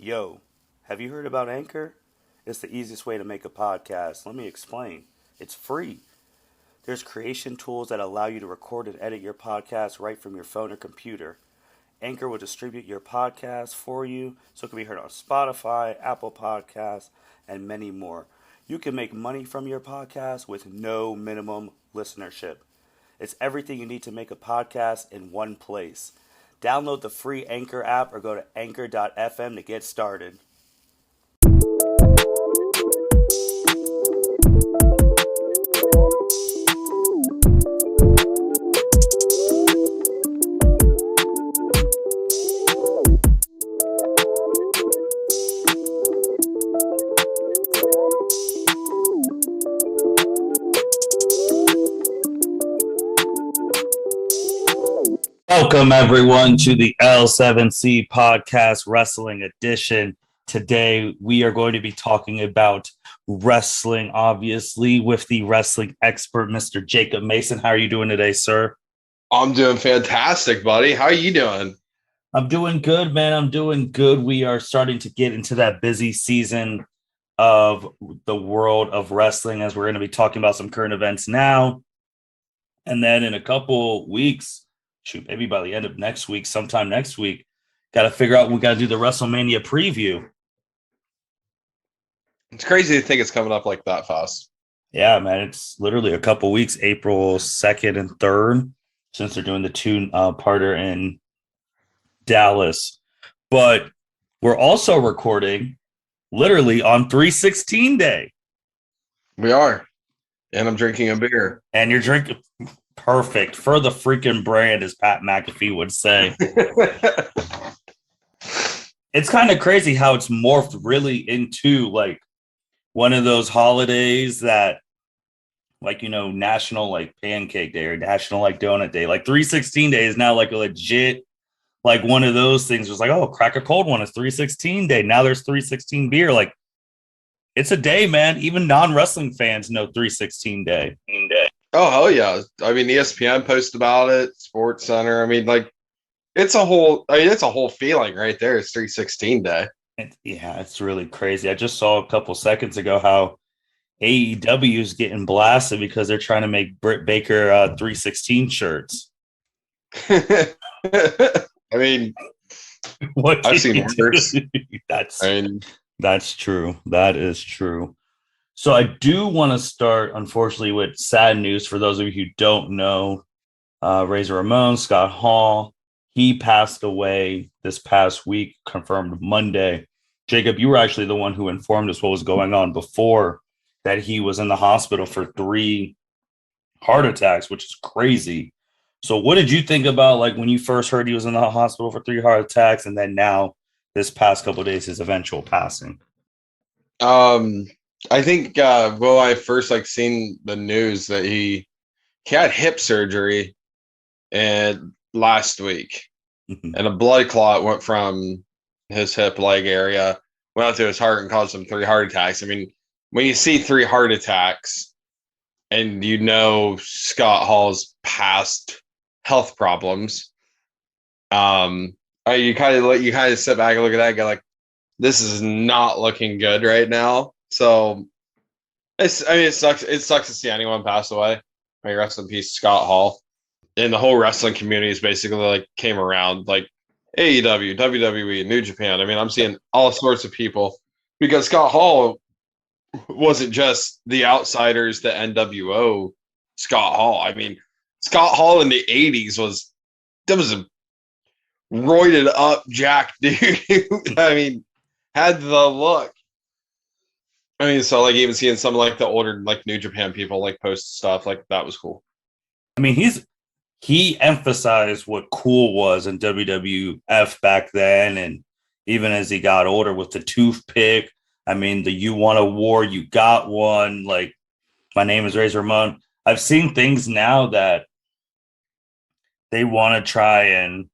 Yo, have you heard about Anchor? It's the easiest way to make a podcast. Let me explain. It's free. There's creation tools that allow you to record and edit your podcast right from your phone or computer. Anchor will distribute your podcast for you so it can be heard on Spotify, Apple Podcasts, and many more. You can make money from your podcast with no minimum listenership. It's everything you need to make a podcast in one place. Download the free Anchor app or go to anchor.fm to get started. Welcome, everyone, to the L7C Podcast Wrestling Edition. Today, we are going to be talking about wrestling, obviously, with the wrestling expert, Mr. Jacob Mason. How are you doing today, sir? I'm doing fantastic, buddy. How are you doing? I'm doing good, man. I'm doing good. We are starting to get into that busy season of the world of wrestling, as we're going to be talking about some current events now. And then in a couple weeks, maybe by the end of next week, sometime next week, got to figure out, we got to do the WrestleMania preview. It's crazy to think it's coming up like that fast. Yeah, man, it's literally a couple weeks, April 2nd and 3rd, since they're doing the two-parter in Dallas. But we're also recording literally on 3/16 day. We are. And I'm drinking a beer. And you're drinking... Perfect. For the freaking brand, as Pat McAfee would say. It's kind of crazy how it's morphed really into like one of those holidays that, like, you know, National like Pancake Day or National like Donut Day. Like 3/16 day is now like a legit, like one of those things. It was like, oh, crack a cold one. It's 3/16 day. Now there's 3/16 beer. Like, it's a day, man. Even non-wrestling fans know 3/16 day. Oh, hell yeah. I mean, ESPN posted about it, Sports Center. I mean, like, it's a whole feeling right there. It's 3/16 day. Yeah, it's really crazy. I just saw a couple seconds ago how AEW is getting blasted because they're trying to make Britt Baker 3/16 shirts. I mean, I've seen worse. That's true. That is true. So I do want to start, unfortunately, with sad news for those of you who don't know. Razor Ramon, Scott Hall, he passed away this past week, confirmed Monday. Jacob, you were actually the one who informed us what was going on before that. He was in the hospital for 3 heart attacks, which is crazy. So what did you think about, like, when you first heard he was in the hospital for 3 heart attacks, and then now this past couple of days, his eventual passing? I think I first seen the news that he had hip surgery last week, and a blood clot went from his hip leg area, went out to his heart and caused him 3 heart attacks. I mean, when you see 3 heart attacks and you know Scott Hall's past health problems, you kind of sit back and look at that and go like, this is not looking good right now. So, it sucks. It sucks to see anyone pass away. I mean, rest in peace, Scott Hall. And the whole wrestling community is basically like came around, like AEW, WWE, New Japan. I mean, I'm seeing all sorts of people because Scott Hall wasn't just the outsiders, the NWO Scott Hall. I mean, Scott Hall in the 80s was a roided up jack dude. I mean, had the look. I mean, so like even seeing some like the older like New Japan people like post stuff like that was cool. I mean, he emphasized what cool was in WWF back then, and even as he got older with the toothpick. I mean, the "you want a war, you got one." Like, my name is Razor Ramon. I've seen things now that they want to try, and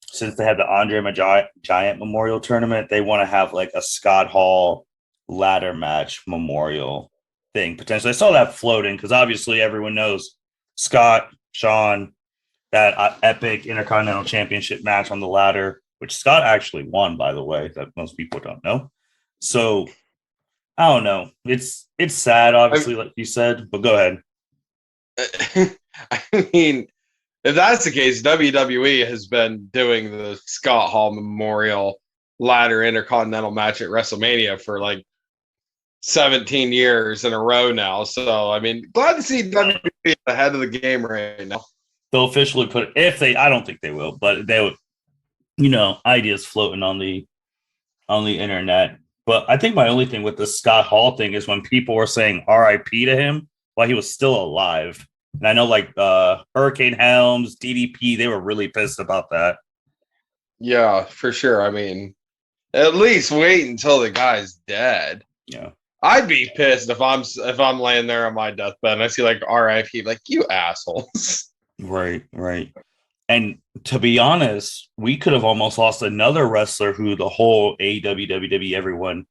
since they had the Andre Giant Memorial Tournament, they want to have like a Scott Hall ladder match memorial thing potentially. I saw that floating because obviously everyone knows Scott, Sean, that epic Intercontinental Championship match on the ladder which Scott actually won, by the way, that most people don't know. So I don't know. It's sad, obviously, like you said, but go ahead. I mean, if that's the case, WWE has been doing the Scott Hall Memorial Ladder Intercontinental match at WrestleMania for like 17 years in a row now. So, I mean, glad to see WWE ahead of the game right now. They'll officially put if they. I don't think they will, but they would. Ideas floating on the internet. But I think my only thing with the Scott Hall thing is when people were saying R.I.P. to him while he was still alive. And I know like Hurricane Helms, DDP, they were really pissed about that. Yeah, for sure. I mean, at least wait until the guy's dead. Yeah. I'd be pissed if I'm laying there on my deathbed and I see like R.I.P. like you assholes. Right. And to be honest, we could have almost lost another wrestler who the whole AEW, WWE, everyone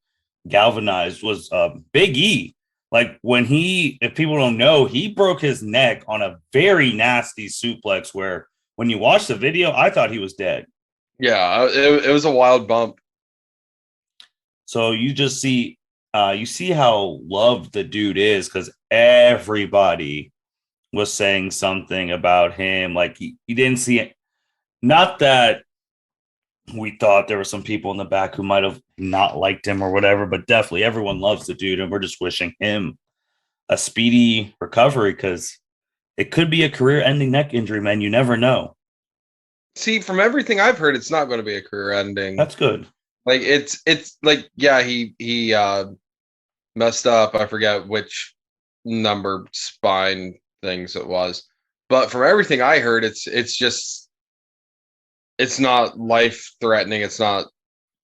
galvanized was Big E. Like if people don't know, he broke his neck on a very nasty suplex where when you watch the video, I thought he was dead. Yeah, it was a wild bump. So you just see, you see how loved the dude is because everybody was saying something about him. Like he didn't see it. Not that we thought there were some people in the back who might have not liked him or whatever, but definitely everyone loves the dude. And we're just wishing him a speedy recovery because it could be a career ending neck injury, man. You never know. See, from everything I've heard, it's not going to be a career ending. That's good. Like it's like, yeah, he messed up. I forget which number spine things it was, but from everything I heard, it's not life threatening. It's not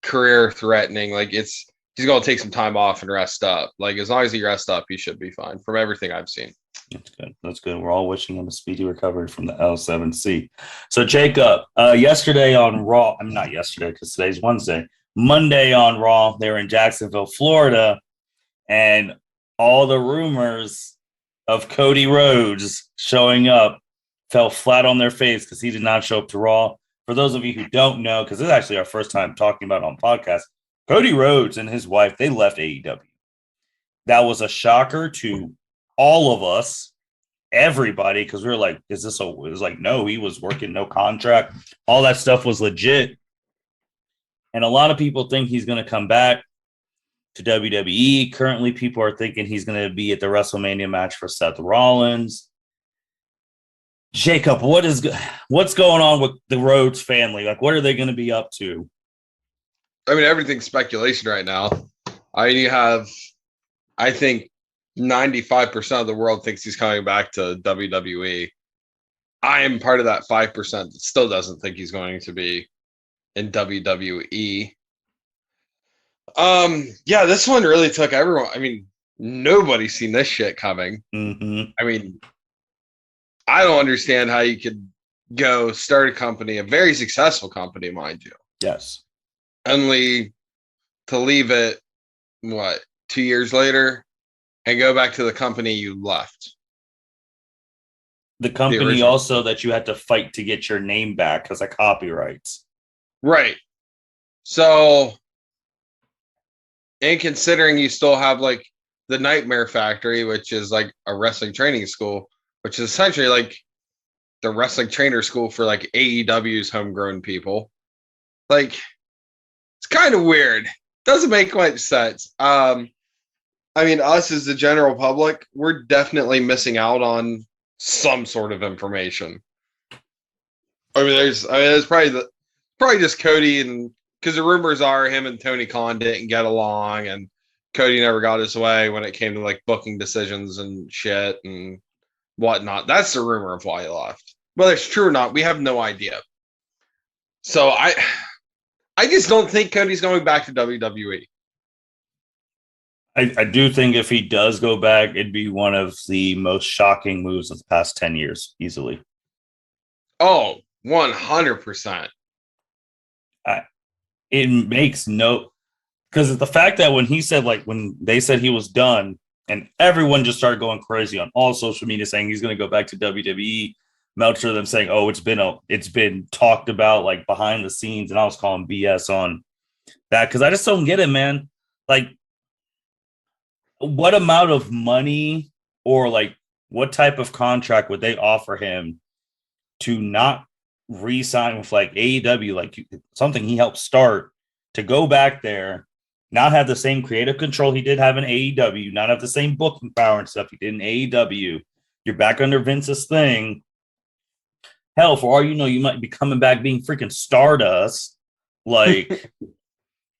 career threatening. Like he's going to take some time off and rest up. Like as long as he rests up, he should be fine from everything I've seen. That's good. We're all wishing him a speedy recovery from the L7C. So Jacob, yesterday on Raw, I'm not yesterday because today's Wednesday, Monday on Raw, they were in Jacksonville, Florida, and all the rumors of Cody Rhodes showing up fell flat on their face because he did not show up to Raw. For those of you who don't know, because this is actually our first time talking about it on podcast, Cody Rhodes and his wife, they left AEW. That was a shocker to all of us, everybody, because we were like, it was like, no, he was working, no contract. All that stuff was legit. And a lot of people think he's going to come back to WWE. Currently, people are thinking he's going to be at the WrestleMania match for Seth Rollins. Jacob, what's going on with the Rhodes family? Like, what are they going to be up to? I mean, everything's speculation right now. I think 95% of the world thinks he's coming back to WWE. I am part of that 5% that still doesn't think he's going to be in WWE. Yeah, this one really took everyone. I mean, nobody's seen this shit coming. Mm-hmm. I mean, I don't understand how you could go start a company, a very successful company, mind you. Yes. Only to leave it, 2 years later and go back to the company you left. The company also that you had to fight to get your name back because of copyrights. Right. So, and considering you still have like the Nightmare Factory, which is like a wrestling training school, which is essentially like the wrestling trainer school for like AEW's homegrown people. Like, it's kind of weird. Doesn't make much sense. I mean, us as the general public, we're definitely missing out on some sort of information. I mean, there's probably just Cody, and because the rumors are him and Tony Khan didn't get along, and Cody never got his way when it came to like booking decisions and shit and whatnot. That's the rumor of why he left. Whether it's true or not, we have no idea. So I just don't think Cody's going back to WWE. I do think if he does go back, it'd be one of the most shocking moves of the past 10 years, easily. Oh, 100%. It makes no... Because the fact that when they said he was done, and everyone just started going crazy on all social media saying he's going to go back to WWE, Meltzer them saying, "Oh, it's been talked about like behind the scenes," and I was calling BS on that because I just don't get it, man. Like, what amount of money or like what type of contract would they offer him to not re-sign with like AEW, like something he helped start, to go back there, not have the same creative control he did have in AEW, not have the same booking power and stuff he did in AEW. You're back under Vince's thing. Hell, for all you know, you might be coming back being freaking Stardust. Like,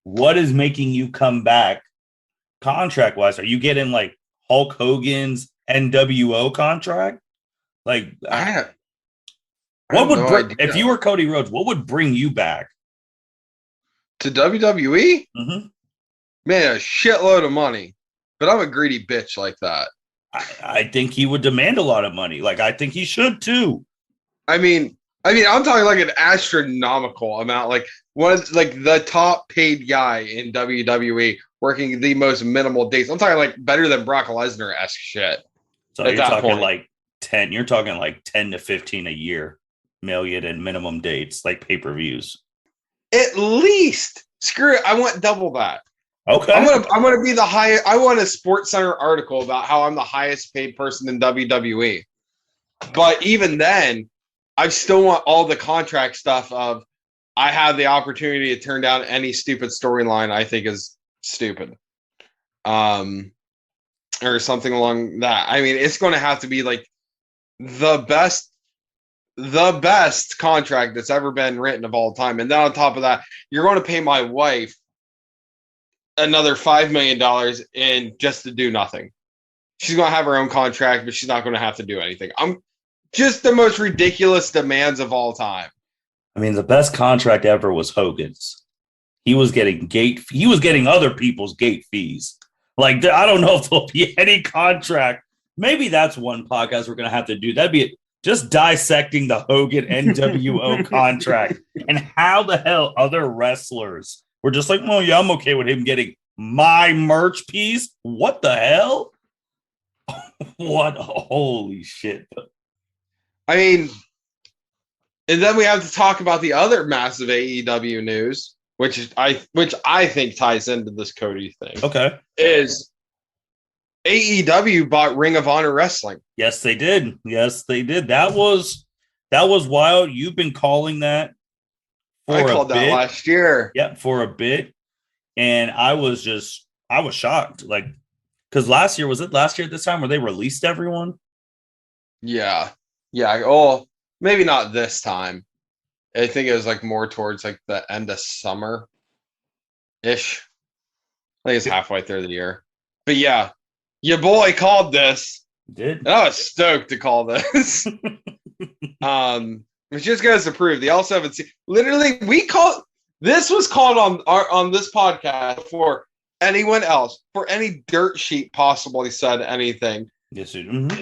what is making you come back contract wise? Are you getting like Hulk Hogan's NWO contract? Like, what would if you were Cody Rhodes, what would bring you back to WWE? Mm-hmm. Man, a shitload of money. But I'm a greedy bitch like that. I think he would demand a lot of money. Like, I think he should too. I mean, I'm talking like an astronomical amount. Like the top paid guy in WWE working the most minimal dates. I'm talking like better than Brock Lesnar-esque shit. So you're talking like 10. You're talking like 10 to 15 a year million in minimum dates, like pay-per-views. At least. Screw it. I want double that. Okay. I'm gonna be the highest. I want a Sports Center article about how I'm the highest paid person in WWE. But even then, I still want all the contract stuff of I have the opportunity to turn down any stupid storyline I think is stupid. Or something along that. I mean, it's going to have to be like the best contract that's ever been written of all time. And then on top of that, you're going to pay my wife another $5 million in just to do nothing. She's going to have her own contract, but she's not going to have to do anything. I'm just the most ridiculous demands of all time. I mean, the best contract ever was Hogan's. He was getting other people's gate fees. Like, I don't know if there'll be any contract. Maybe that's one podcast we're going to have to do. That'd be just dissecting the Hogan NWO contract and how the hell other wrestlers were just like, well, yeah, I'm okay with him getting my merch piece. What the hell? What? Holy shit. I mean, and then we have to talk about the other massive AEW news, which I think ties into this Cody thing. Okay. Is AEW bought Ring of Honor Wrestling. Yes, they did. That was wild. You've been calling that for I called that last year. Yeah, for a bit. And I was shocked. Like, because last year at this time where they released everyone? Yeah. Oh, maybe not this time. I think it was like more towards like the end of summer ish. I think it's halfway through the year. But yeah, your boy called this. Did. And I was stoked to call this. Which just goes to prove the L7C. Literally, this was called on this podcast before anyone else, for any dirt sheet possibly said anything. Yes, mm-hmm.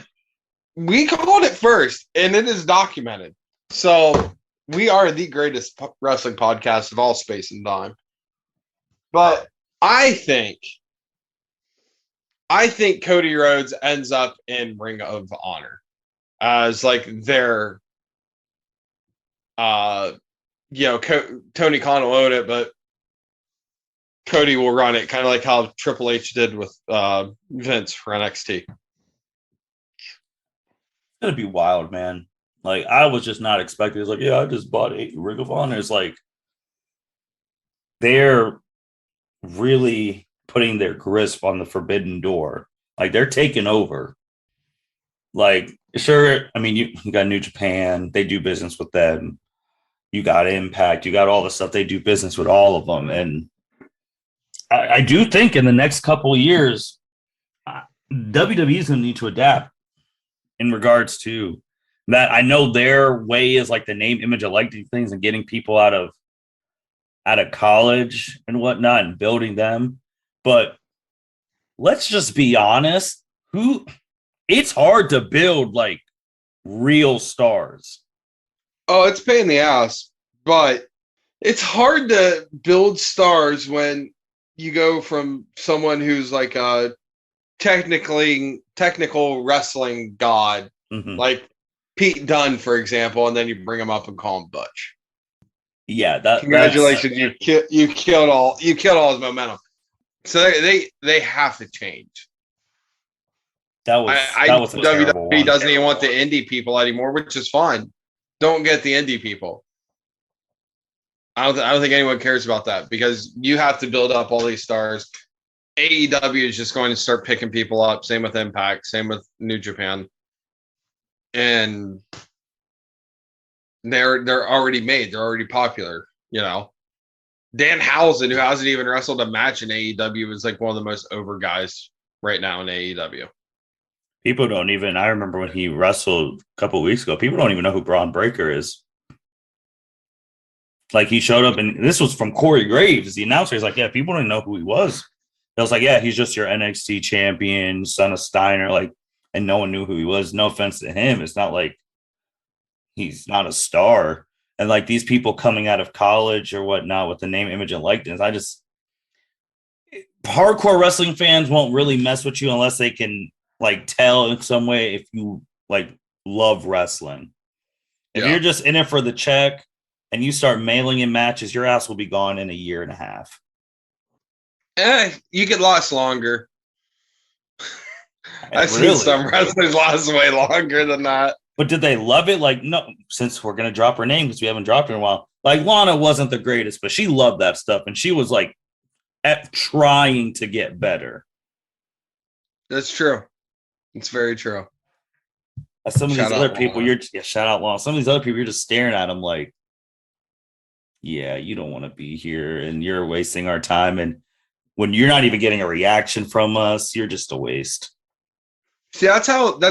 We called it first, and it is documented. So we are the greatest wrestling podcast of all space and time. But I think Cody Rhodes ends up in Ring of Honor as like their, Tony Khan will own it, but Cody will run it, kind of like how Triple H did with Vince for NXT. It's gonna be wild, man. Like, I was just not expecting. It's like, yeah, I just bought a Ring of Honor. It's like they're really putting their grasp on the forbidden door. Like, they're taking over. Like, sure, I mean, you got New Japan. They do business with them. You got Impact. You got all the stuff. They do business with all of them. And I do think in the next couple of years, WWE is going to need to adapt in regards to that. I know their way is like the name, image, and likeness things and getting people out of college and whatnot and building them. But let's just be honest. It's hard to build like real stars. Oh, it's a pain in the ass, but it's hard to build stars when you go from someone who's like a technical wrestling god, mm-hmm. like Pete Dunne, for example, and then you bring him up and call him Butch. Yeah, Congratulations, you killed all his momentum. So they have to change. That was a terrible WWE one. doesn't even want the indie people anymore, which is fine. Don't get the indie people. I don't think anyone cares about that because you have to build up all these stars. AEW is just going to start picking people up. Same with Impact. Same with New Japan. And they're already made. They're already popular. You know, Danhausen, who hasn't even wrestled a match in AEW, is like one of the most over guys right now in AEW. People don't even. I remember when he wrestled a couple of weeks ago. People don't even know who Braun Breaker is. Like he showed up, and this was from Corey Graves, the announcer. He's like, "Yeah, people didn't know who he was." I was like, "Yeah, he's just your NXT champion, son of Steiner." Like, and no one knew who he was. No offense to him, it's not like he's not a star. And like these people coming out of college or whatnot with the name, image, and likeness, hardcore wrestling fans won't really mess with you unless they can like tell in some way if you like love wrestling. If you're just in it for the check and you start mailing in matches, your ass will be gone in a year and a half. You could last longer. I've Really? seen some wrestlers last way longer than that. But did they love it? Like, no, since we're going to drop her name because we haven't dropped her in a while. Like, Lana wasn't the greatest, but she loved that stuff. And she was like trying to get better. That's true. It's very true. Some of these other people, shout out Lana. Some of these other people, you're just staring at them like, yeah, you don't want to be here and you're wasting our time. And when you're not even getting a reaction from us, you're just a waste. See, that's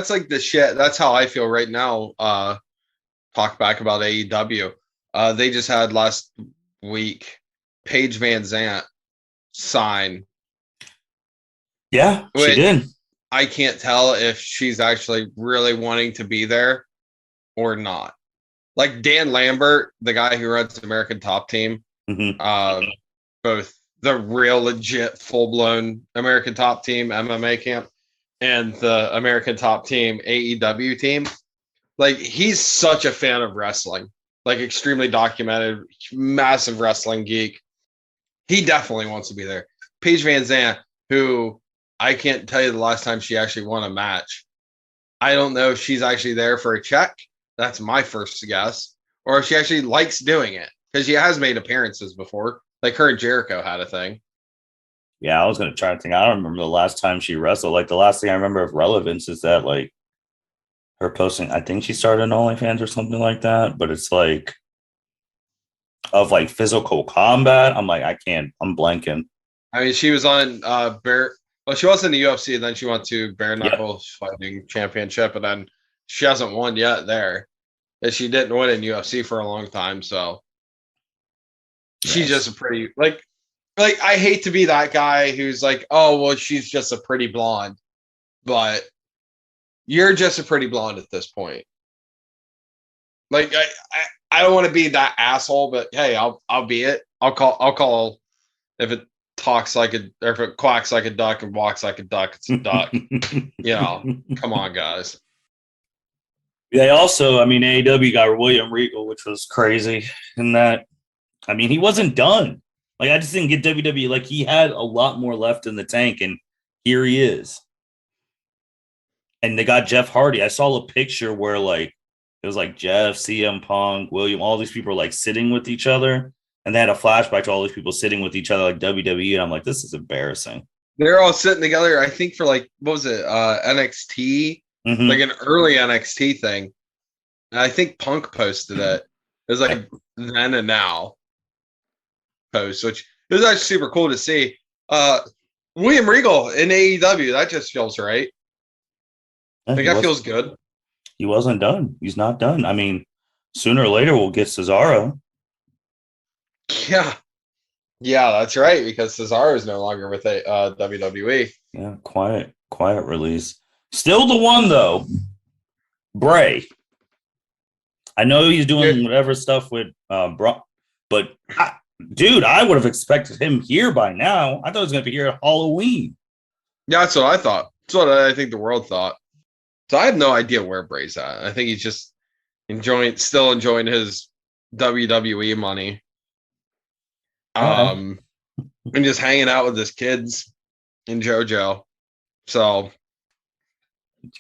like the shit. That's how I feel right now. Talk back about AEW. They just had last week Paige Van Zant sign. Yeah, she did. I can't tell if she's actually really wanting to be there or not. Like Dan Lambert, the guy who runs the American Top Team, both the real legit full-blown American Top Team MMA camp and the American Top Team AEW team. Like he's such a fan of wrestling, like extremely documented, massive wrestling geek. He definitely wants to be there. Paige Van Zant, who I can't tell you the last time she actually won a match. I don't know if she's actually there for a check. That's my first guess. Or if she actually likes doing it. Because she has made appearances before. Like her and Jericho had a thing. Yeah, I was going to try to think. I don't remember the last time she wrestled. Like the last thing I remember of relevance is that like her posting, I think she started an OnlyFans or something like that. But it's like of like physical combat. I'm like, I'm blanking. I mean, she was on she was in the UFC, and then she went to Bare Knuckles Fighting Championship, and then she hasn't won yet there. And she didn't win in UFC for a long time, so she's just a pretty like I hate to be that guy who's like, oh well, she's just a pretty blonde, but you're just a pretty blonde at this point. Like I don't want to be that asshole, but hey, I'll be it. I'll call if it talks like or if it quacks like a duck and walks like a duck, it's a duck. Come on, guys. They also, I mean, AEW got William Regal, which was crazy. In that, I mean, he wasn't done. Like, I just didn't get WWE. Like, he had a lot more left in the tank, and here he is. And they got Jeff Hardy. I saw a picture where, like, it was like Jeff, CM Punk, William, all these people were like sitting with each other. And they had a flashback to all these people sitting with each other like WWE. And I'm like, this is embarrassing. They're all sitting together, I think, for like, what was it? NXT? Like an early NXT thing. And I think Punk posted it. It was like then and now post, which it was actually super cool to see. William Regal in AEW, that just feels right. Like that feels good. He wasn't done. He's not done. I mean, sooner or later we'll get Cesaro. Yeah, that's right. Because Cesaro is no longer with WWE. Yeah, quiet release. Still the one though, Bray. I know he's doing whatever stuff with Brock, but dude, I would have expected him here by now. I thought he was going to be here at Halloween. Yeah, that's what I thought. That's what I think the world thought. So I have no idea where Bray's at. I think he's just still enjoying his WWE money. All And just hanging out with his kids and JoJo. So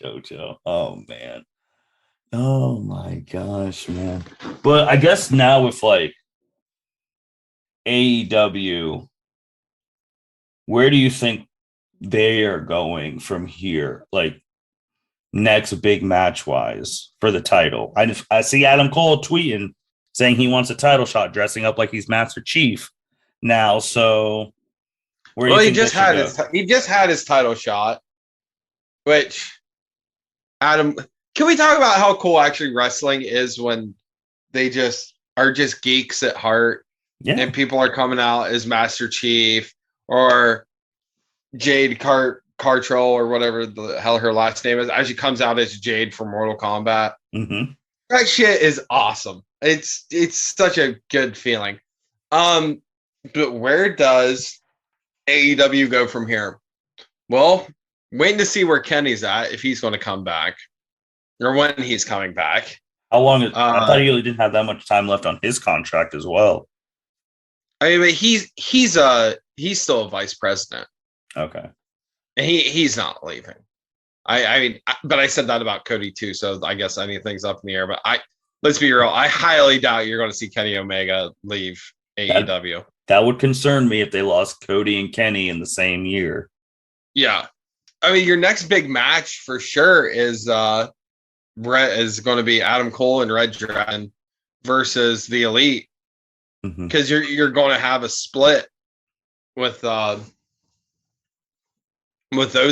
JoJo. Oh man. Oh my gosh, man. But I guess now with like AEW, where do you think they are going from here? Like next big match wise for the title. I see Adam Cole tweeting saying he wants a title shot, dressing up like he's Master Chief now. So where do you think he just had his title shot, which Adam, can we talk about how cool actually wrestling is when they just are just geeks at heart, and people are coming out as Master Chief or Jade Cartrell or whatever the hell her last name is. As she comes out as Jade from Mortal Kombat. Mm-hmm. That shit is awesome. It's such a good feeling. But where does AEW go from here? Well, waiting to see where Kenny's at, if he's going to come back or when he's coming back. How long? I thought he really didn't have that much time left on his contract as well. I mean, he's still a vice president. Okay. And he's not leaving. I mean, but I said that about Cody too, so I guess anything's up in the air. But let's be real, I highly doubt you're going to see Kenny Omega leave AEW. That would concern me if they lost Cody and Kenny in the same year. Yeah. I mean, your next big match for sure is going to be Adam Cole and Red Dragon versus the Elite, because you're going to have a split with those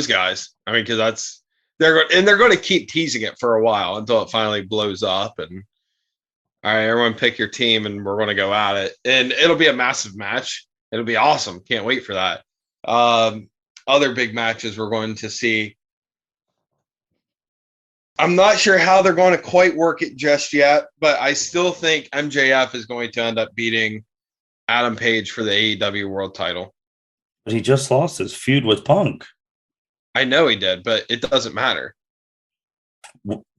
guys. I mean, because they're going to keep teasing it for a while until it finally blows up. And all right, everyone pick your team, and we're going to go at it, and it'll be a massive match. It'll be awesome. Can't wait for that. Other big matches we're going to see. I'm not sure how they're going to quite work it just yet, but I still think MJF is going to end up beating Adam Page for the AEW World Title. But he just lost his feud with Punk. I know he did, but it doesn't matter.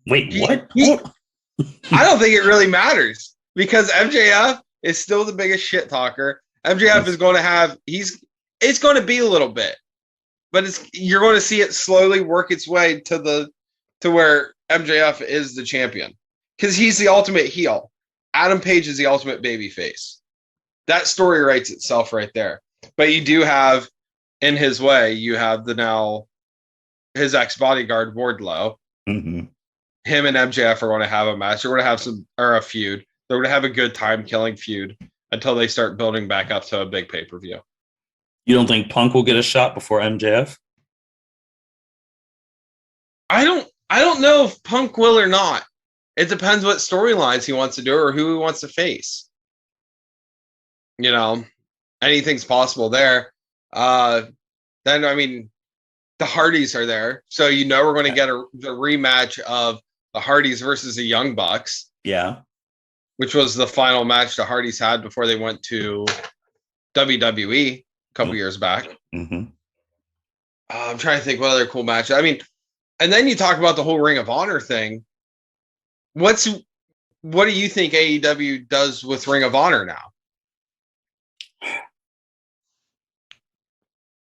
Wait, what? I don't think it really matters because MJF is still the biggest shit talker. MJF is going to have it's going to be a little bit, but you're going to see it slowly work its way to where MJF is the champion because he's the ultimate heel. Adam Page is the ultimate babyface. That story writes itself right there. But you do have, in his way, you have his ex-bodyguard, Wardlow. Mm-hmm. Him and MJF are going to have a match. They're going to have a feud. They're going to have a good time-killing feud until they start building back up to a big pay-per-view. You don't think Punk will get a shot before MJF? I don't know if Punk will or not. It depends what storylines he wants to do or who he wants to face. You know, anything's possible there. Then, I mean, the Hardys are there. So, we're going to get the rematch of the Hardys versus the Young Bucks. Yeah. Which was the final match the Hardys had before they went to WWE a couple years back. Mm-hmm. I'm trying to think what other cool matches. I mean, and then you talk about the whole Ring of Honor thing. What do you think AEW does with Ring of Honor now?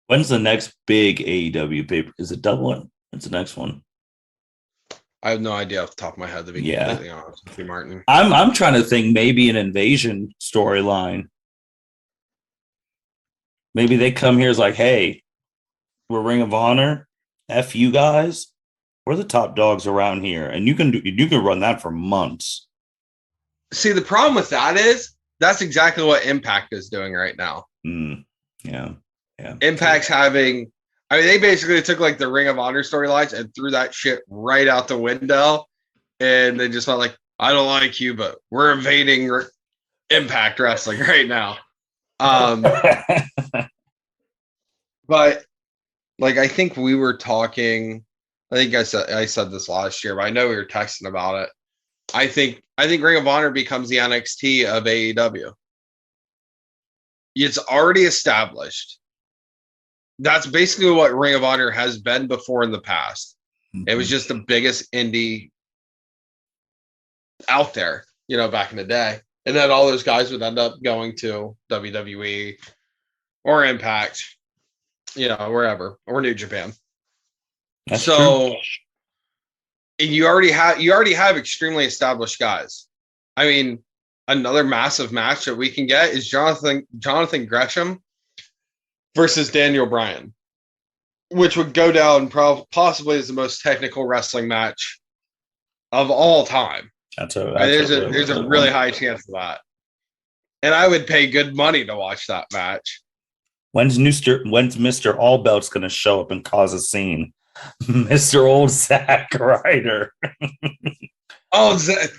When's the next big AEW paper? Is it Double? What's the next one? I have no idea off the top of my head, to be completely honest with you, Martin. I'm trying to think maybe an invasion storyline. Maybe they come here as like, hey, we're Ring of Honor. F you guys. We're the top dogs around here. And you can run that for months. See, the problem with that is that's exactly what Impact is doing right now. Yeah. Impact's they basically took like the Ring of Honor storylines and threw that shit right out the window. And they just went like, I don't like you, but we're invading Impact Wrestling right now. But like, I think we were talking, I think I said this last year, but I know we were texting about it. I think Ring of Honor becomes the NXT of AEW. It's already established. That's basically what Ring of Honor has been before in the past. Mm-hmm. It was just the biggest indie out there, back in the day. And then all those guys would end up going to WWE or Impact, wherever, or New Japan. That's so true. you already have extremely established guys. I mean, another massive match that we can get is Jonathan Gresham versus Daniel Bryan, which would go down possibly as the most technical wrestling match of all time. There's a really high chance of that, and I would pay good money to watch that match. When's Mr. All Belt's going to show up and cause a scene? Mr. Old Zack Ryder.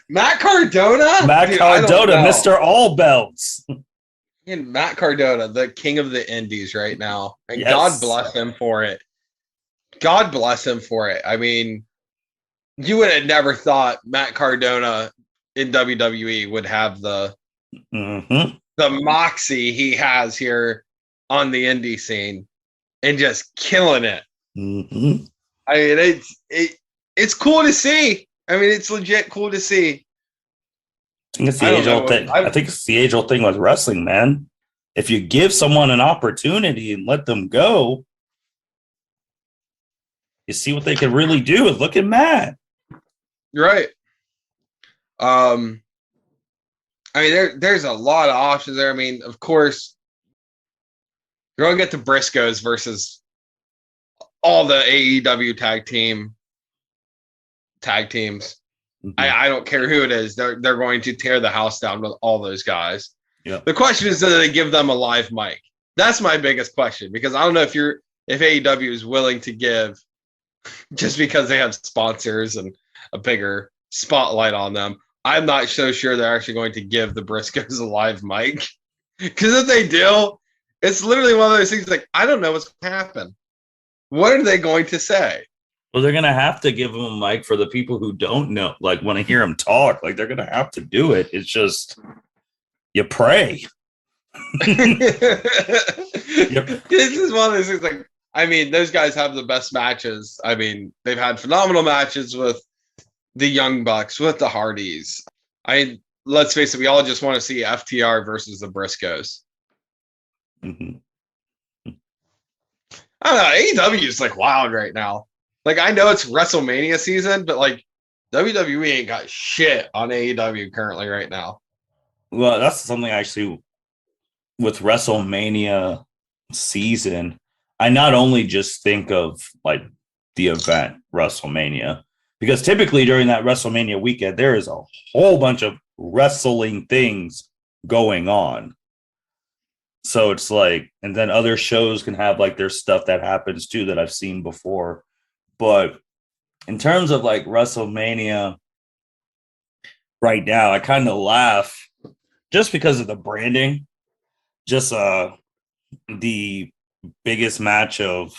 Matt Cardona? Matt Cardona, Mr. All Belts. And Matt Cardona, the king of the indies right now. And yes. God bless him for it. God bless him for it. I mean, you would have never thought Matt Cardona in WWE would have the moxie he has here on the indie scene and just killing it. Mm-hmm. I mean, it's cool to see. I mean, it's legit cool to see. I think it's the age-old thing. I think it's the age-old thing with wrestling, man. If you give someone an opportunity and let them go, you see what they can really do. Look at Matt. You're right. I mean, there's a lot of options there. I mean, of course, you're going to get the Briscoes versus all the AEW tag teams. Mm-hmm. I don't care who it is. They're going to tear the house down with all those guys. Yeah. The question is, do they give them a live mic? That's my biggest question, because I don't know if AEW is willing to give, just because they have sponsors and a bigger spotlight on them. I'm not so sure they're actually going to give the Briscoes a live mic, because if they do, it's literally one of those things like, I don't know what's going to happen. What are they going to say? Well, they're going to have to give them a mic for the people who don't know, like want to hear them talk. Like, they're going to have to do it. It's just, you pray. This is one of those things like, I mean, those guys have the best matches. I mean, they've had phenomenal matches with the Young Bucks, with the Hardys. Let's face it, we all just want to see FTR versus the Briscoes. Mm-hmm. I don't know. AEW is like wild right now. Like, I know it's WrestleMania season, but like WWE ain't got shit on AEW currently right now. Well, that's something actually with WrestleMania season. I not only just think of like the event WrestleMania, because typically during that WrestleMania weekend, there is a whole bunch of wrestling things going on. So it's like, and then other shows can have like their stuff that happens too that I've seen before. But in terms of like WrestleMania right now, I kind of laugh just because of the branding. Just the biggest match of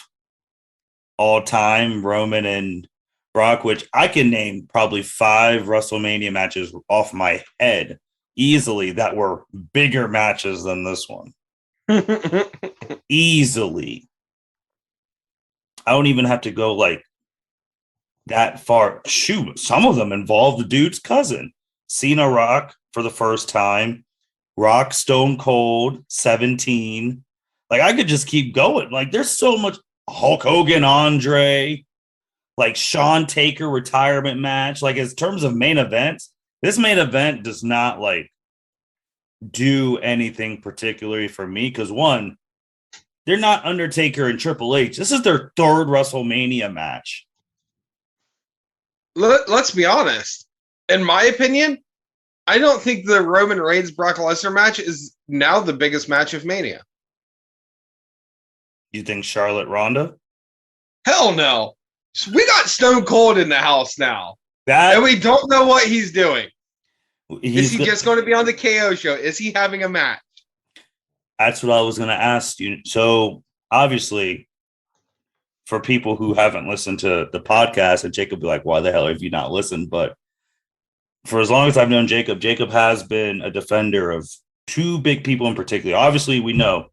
all time, Roman and Brock, which I can name probably 5 WrestleMania matches off my head easily that were bigger matches than this one. Easily. I don't even have to go like that far. Shoot, some of them involve the dude's cousin. Cena Rock for the first time. Rock Stone Cold 17. Like, I could just keep going. Like, there's so much. Hulk Hogan, Andre, like Shawn Taker retirement match. Like, in terms of main events, this main event does not like do anything particularly for me, because one, they're not Undertaker and Triple H. This is their 3rd WrestleMania match. Let's be honest. In my opinion, I don't think the Roman Reigns Brock Lesnar match is now the biggest match of Mania. You think Charlotte Ronda? Hell no. We got Stone Cold in the house now. And we don't know what he's doing. Is he just going to be on the KO show? Is he having a match? That's what I was going to ask you. So, obviously, for people who haven't listened to the podcast, and Jacob be like, why the hell have you not listened? But for as long as I've known Jacob, Jacob has been a defender of 2 big people in particular. Obviously, we know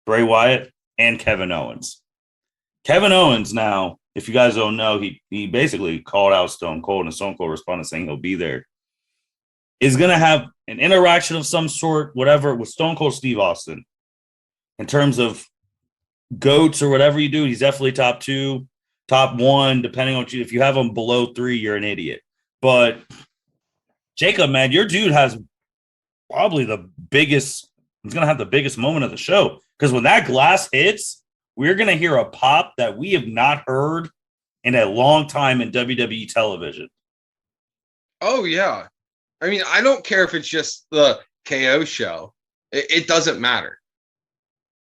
Bray Wyatt and Kevin Owens. Kevin Owens now, if you guys don't know, he basically called out Stone Cold, and Stone Cold responded saying he'll be there. is going to have an interaction of some sort, whatever, with Stone Cold Steve Austin. In terms of GOATs or whatever you do, he's definitely top 2, top 1, depending on you. If you have him below 3, you're an idiot. But Jacob, man, your dude has probably the biggest, he's going to have the biggest moment of the show. Because when that glass hits, we're going to hear a pop that we have not heard in a long time in WWE television. Oh, yeah. I mean, I don't care if it's just the KO show. It doesn't matter.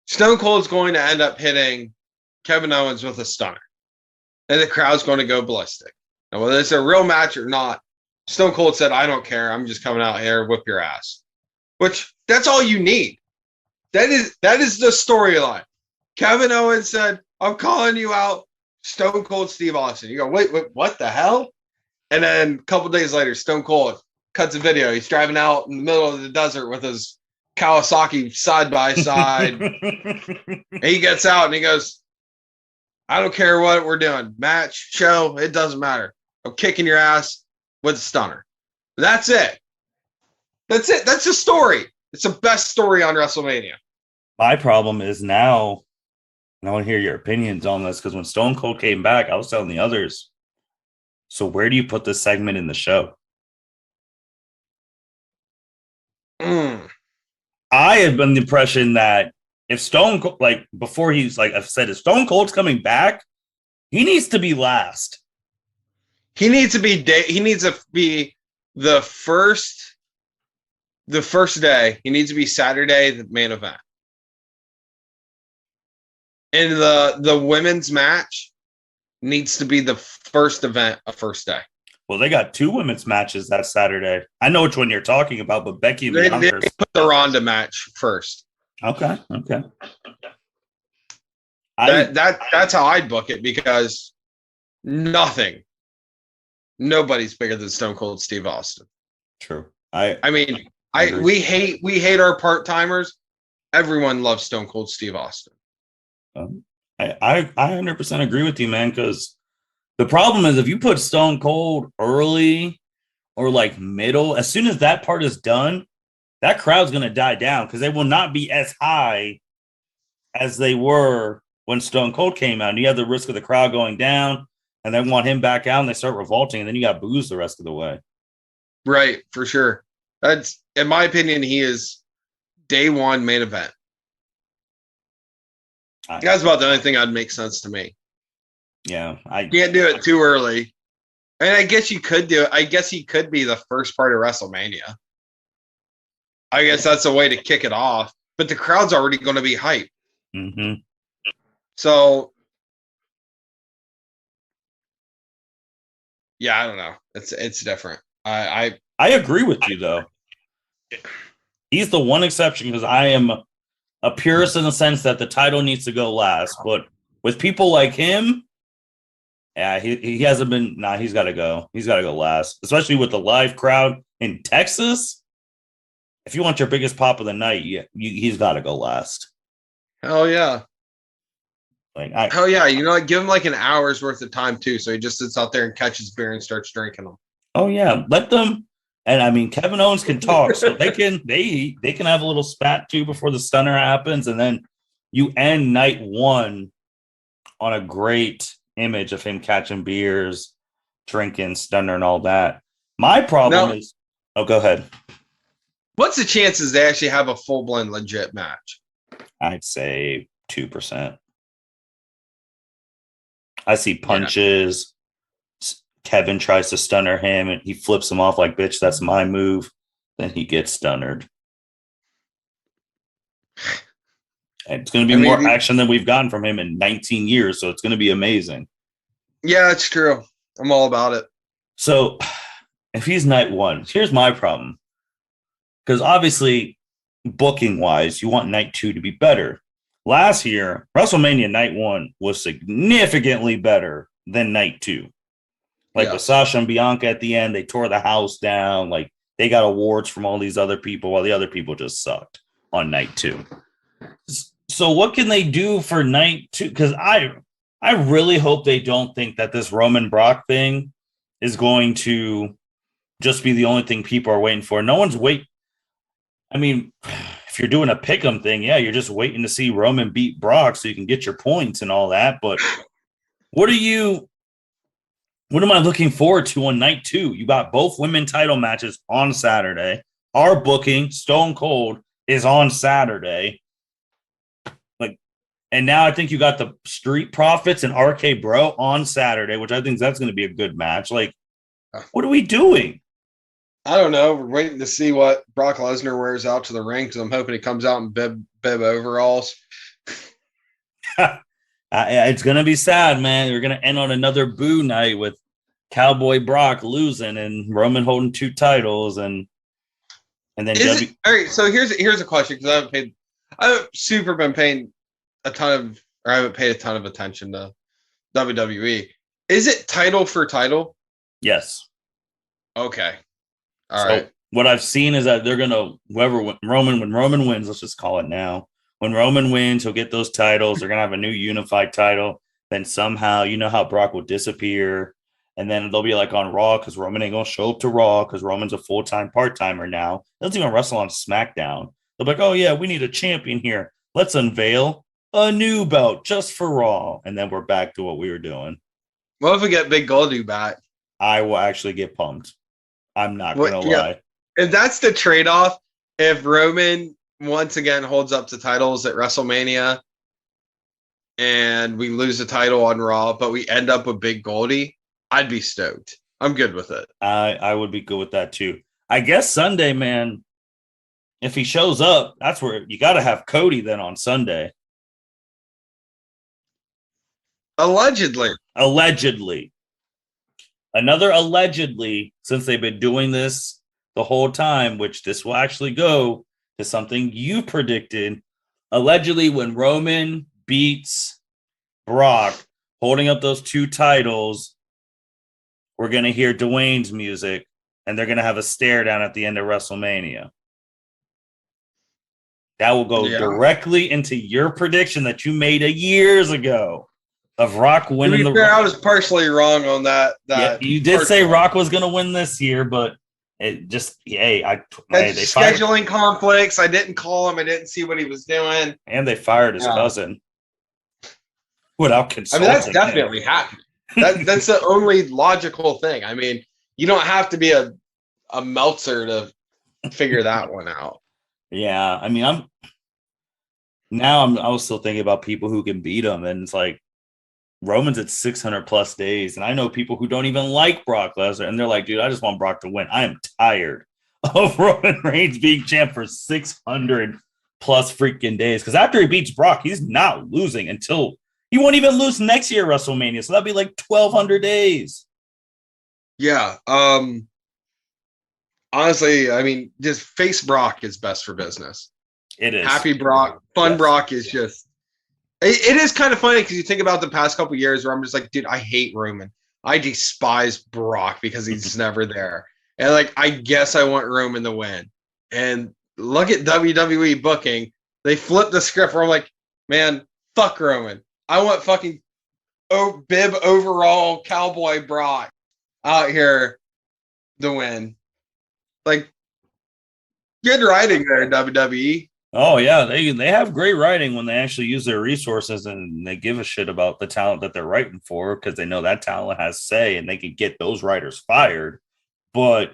Stone Cold's going to end up hitting Kevin Owens with a stunner. And the crowd's going to go ballistic. And whether it's a real match or not, Stone Cold said, I don't care. I'm just coming out here, whip your ass. Which, that's all you need. That is the storyline. Kevin Owens said, I'm calling you out, Stone Cold Steve Austin. You go, wait, what the hell? And then a couple days later, Stone Cold cuts a video. He's driving out in the middle of the desert with his Kawasaki side by side. And he gets out and he goes, I don't care what we're doing. Match, show, it doesn't matter. I'm kicking your ass with a stunner. That's it. That's it. That's the story. It's the best story on WrestleMania. My problem is now, and I want to hear your opinions on this, because when Stone Cold came back, I was telling the others, so where do you put this segment in the show? I have been the impression that if Stone Cold, like before he's like I've said, if Stone Cold's coming back, he needs to be last. He needs to be the first day. He needs to be Saturday, the main event. And the women's match needs to be the first event of first day. Well, they got 2 women's matches that Saturday. I know which one you're talking about, but Becky and they put the Ronda match first. Okay. That's how I'd book it, because nobody's bigger than Stone Cold Steve Austin. True. We hate our part-timers. Everyone loves Stone Cold Steve Austin. I 100% agree with you, man, because the problem is if you put Stone Cold early or like middle, as soon as that part is done, that crowd's going to die down because they will not be as high as they were when Stone Cold came out. And you have the risk of the crowd going down, and they want him back out, and they start revolting, and then you got booze the rest of the way. Right, for sure. That's, in my opinion, he is day 1 main event. That's about the only thing that'd make sense to me. Yeah, I can't do it too early. And I guess you could do it. I guess he could be the first part of WrestleMania. I guess that's a way to kick it off. But the crowd's already going to be hyped. Mm-hmm. So, yeah, I don't know. It's different. I agree with you, though. He's the one exception, because I am a purist in the sense that the title needs to go last. But with people like him, yeah, he hasn't been. Nah, he's got to go. He's got to go last, especially with the live crowd in Texas. If you want your biggest pop of the night, he's got to go last. Hell yeah. Hell yeah. You know, like, give him like an hour's worth of time too. So he just sits out there and catches beer and starts drinking them. Oh yeah. Let them. And I mean, Kevin Owens can talk, so they can have a little spat too before the stunner happens. And then you end night 1 on a great image of him catching beers, drinking, stunner, and all that. My problem is, go ahead. What's the chances they actually have a full-blown legit match? I'd say 2%. I see punches. Yeah. Kevin tries to stunner him, and he flips him off like, bitch, that's my move. Then he gets stunnered. And it's going to be more action than we've gotten from him in 19 years, so it's going to be amazing. Yeah, it's true. I'm all about it. So if he's night 1, here's my problem. Because obviously, booking-wise, you want night 2 to be better. Last year, WrestleMania night 1 was significantly better than night 2. Like with Sasha and Bianca at the end, they tore the house down. Like, they got awards from all these other people while the other people just sucked on night 2. So what can they do for night 2? Because I really hope they don't think that this Roman Brock thing is going to just be the only thing people are waiting for. No one's waiting. I mean, if you're doing a pick'em thing, yeah, you're just waiting to see Roman beat Brock so you can get your points and all that. But what am I looking forward to on night 2? You got both women title matches on Saturday. Our booking, Stone Cold, is on Saturday. And now I think you got the Street Profits and RK Bro on Saturday, which I think that's going to be a good match. Like, what are we doing? I don't know. We're waiting to see what Brock Lesnar wears out to the ring because I'm hoping he comes out in bib overalls. It's going to be sad, man. We're going to end on another boo night with Cowboy Brock losing and Roman holding 2 titles. And then all right, so here's a question because I haven't super been paying I haven't paid a ton of attention to WWE. Is it title for title? Yes. Okay. All right. What I've seen is that they're gonna when Roman wins, let's just call it now. When Roman wins, he'll get those titles. They're gonna have a new unified title. Then somehow, you know how Brock will disappear, and then they'll be like on Raw because Roman ain't gonna show up to Raw because Roman's a full-time part-timer now. He doesn't even wrestle on SmackDown. They'll be like, oh yeah, we need a champion here. Let's unveil a new belt just for Raw, and then we're back to what we were doing. What if we get Big Goldie back? I will actually get pumped. I'm not gonna lie. And that's the trade-off. If Roman once again holds up the titles at WrestleMania, and we lose the title on Raw, but we end up with Big Goldie, I'd be stoked. I'm good with it. I would be good with that too. I guess Sunday, man. If he shows up, that's where you got to have Cody then on Sunday. Allegedly. Another allegedly, since they've been doing this the whole time, which this will actually go to something you predicted. Allegedly, when Roman beats Brock, holding up those 2 titles, we're going to hear Dwayne's music, and they're going to have a stare down at the end of WrestleMania. That will go directly into your prediction that you made years ago of Rock winning I was partially wrong on that. You did say Rock was going to win this year, but it just, they scheduling conflicts. I didn't call him. I didn't see what he was doing. And they fired his cousin without consulting. That's definitely happening. That's the only logical thing. I mean, you don't have to be a Meltzer to figure that one out. Yeah, I mean, I was still thinking about people who can beat him, and it's like Roman's at 600 plus days, and I know people who don't even like Brock Lesnar, and they're like, dude, I just want Brock to win. I am tired of Roman Reigns being champ for 600 plus freaking days, because after he beats Brock, he's not losing until he won't even lose next year at WrestleMania, so that'd be like 1,200 days. Yeah, honestly, I mean, just face Brock is best for business. It is. Happy Brock. Fun Brock is just... It is kind of funny because you think about the past couple of years where I'm just like, dude, I hate Roman. I despise Brock because he's never there. And like, I guess I want Roman to win. And look at WWE booking. They flipped the script where I'm like, man, fuck Roman. I want fucking bib overall cowboy Brock out here to win. Like, good writing there, WWE. Oh yeah, they have great writing when they actually use their resources and they give a shit about the talent that they're writing for, because they know that talent has say and they can get those writers fired. But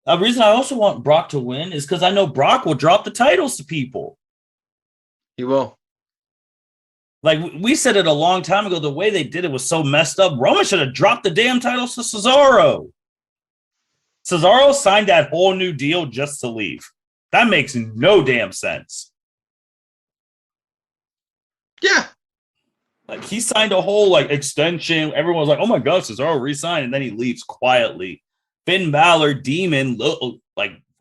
the reason I also want Brock to win is because I know Brock will drop the titles to people. He will. Like we said it a long time ago, the way they did it was so messed up. Roman should have dropped the damn titles to Cesaro. Cesaro signed that whole new deal just to leave. That makes no damn sense. Yeah. Like he signed a whole extension. Everyone was like, oh my God, Cesaro re-signed. And then he leaves quietly. Finn Balor, Demon,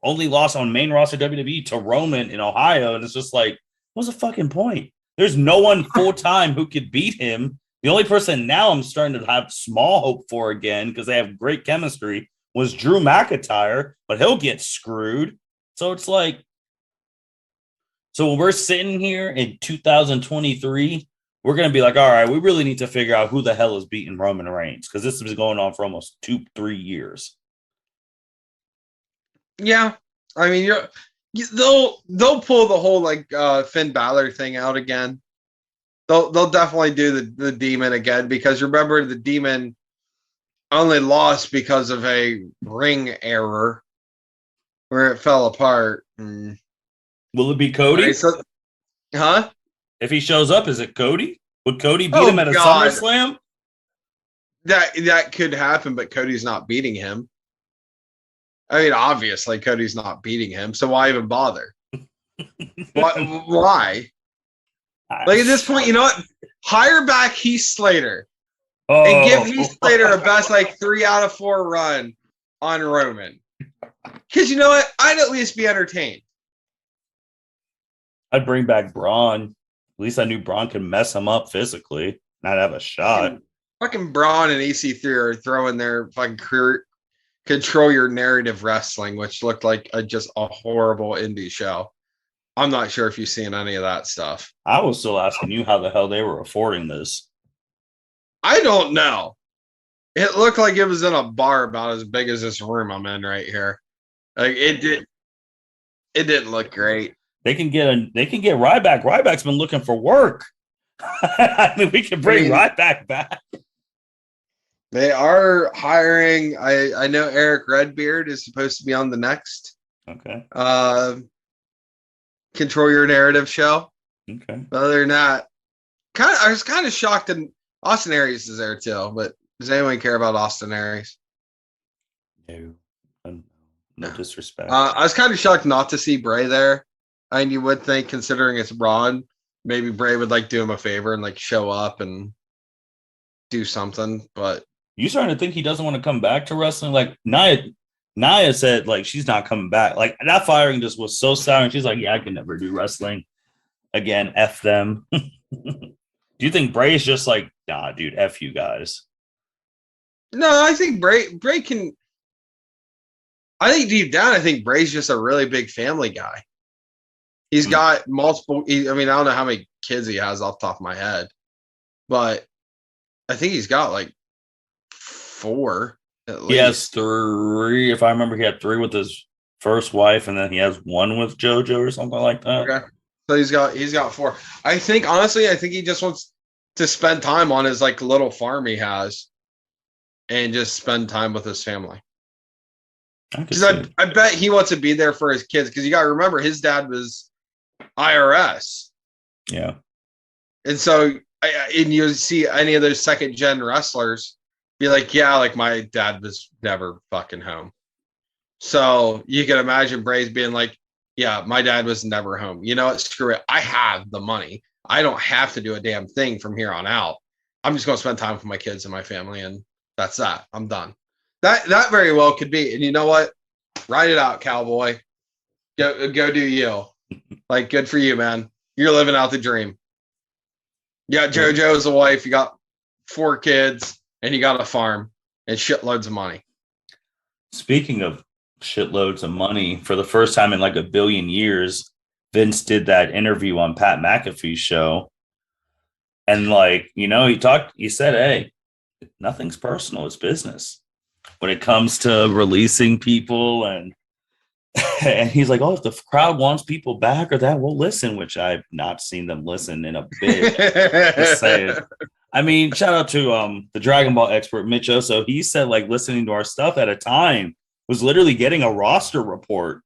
only lost on main roster WWE to Roman in Ohio. And it's just like, what's the fucking point? There's no one full-time who could beat him. The only person now I'm starting to have small hope for again, because they have great chemistry, was Drew McIntyre, but he'll get screwed. So it's like, so when we're sitting here in 2023, we're going to be like, all right, we really need to figure out who the hell is beating Roman Reigns, because this has been going on for almost 2-3 years. Yeah, I mean, they'll pull the whole like Finn Balor thing out again. They'll definitely do the demon again because remember the demon only lost because of a ring error where it fell apart. Will it be All right, Cody? so, huh? If he shows up, is it Cody? Would Cody beat him Oh at a God, SummerSlam? that could happen, but Cody's not beating him. I mean, obviously Cody's not beating him, so why even bother? Why? Like at this point, you know what? Hire back Heath Slater and give Heath Slater a best like 3 out of 4 run on Roman. Because you know what? I'd at least be entertained. I'd bring back Braun. At least I knew Braun could mess him up physically, not have a shot. Fucking Braun and EC3 are throwing their fucking control your narrative wrestling, which looked like just a horrible indie show. I'm not sure if you've seen any of that stuff. I was still asking you how the hell they were affording this. I don't know. It looked like it was in a bar about as big as this room I'm in right here. Like it didn't look great. They can get Ryback. Ryback's been looking for work. I mean, we can bring Ryback back. They are hiring. I know Eric Redbeard is supposed to be on the next. Okay. Control Your Narrative show. Okay. But other than that, I was kind of shocked that Austin Aries is there too. But does anyone care about Austin Aries? No disrespect. I was kind of shocked not to see Bray there. I mean, you would think, considering it's Braun, maybe Bray would like do him a favor and like show up and do something. But you starting to think he doesn't want to come back to wrestling? Like Nia said, like she's not coming back. Like that firing just was so sour. She's like, yeah, I can never do wrestling again. F them. Do you think Bray's just like, nah, dude, F you guys? No, I think Bray can. I think deep down, I think Bray's just a really big family guy. He's got multiple. I mean, I don't know how many kids he has off the top of my head, but I think he's got like 4 at least. He has 3. If I remember, he had 3 with his first wife, and then he has 1 with JoJo or something like that. Okay, so he's got 4. I think honestly, I think he just wants to spend time on his like little farm he has, and just spend time with his family. Because I bet he wants to be there for his kids. Because you got to remember, his dad was IRS. Yeah. And so, and you see any of those second gen wrestlers be like, yeah, like my dad was never fucking home. So you can imagine Bray's being like, yeah, my dad was never home. You know what? Screw it. I have the money. I don't have to do a damn thing from here on out. I'm just going to spend time with my kids and my family. And that's that. I'm done. That very well could be. And you know what? Ride it out, cowboy. Go do you. Like, good for you, man. You're living out the dream. You got JoJo as a wife. You got 4 kids. And you got a farm. And shitloads of money. Speaking of shitloads of money, for the first time in like a billion years, Vince did that interview on Pat McAfee's show. And like, you know, he said, hey, nothing's personal. It's business. When it comes to releasing people and he's like, oh, if the crowd wants people back or that, we'll listen, which I've not seen them listen in a bit. Just saying. I mean, shout out to the Dragon Ball expert, Mitch Oso. He said like listening to our stuff at a time was literally getting a roster report.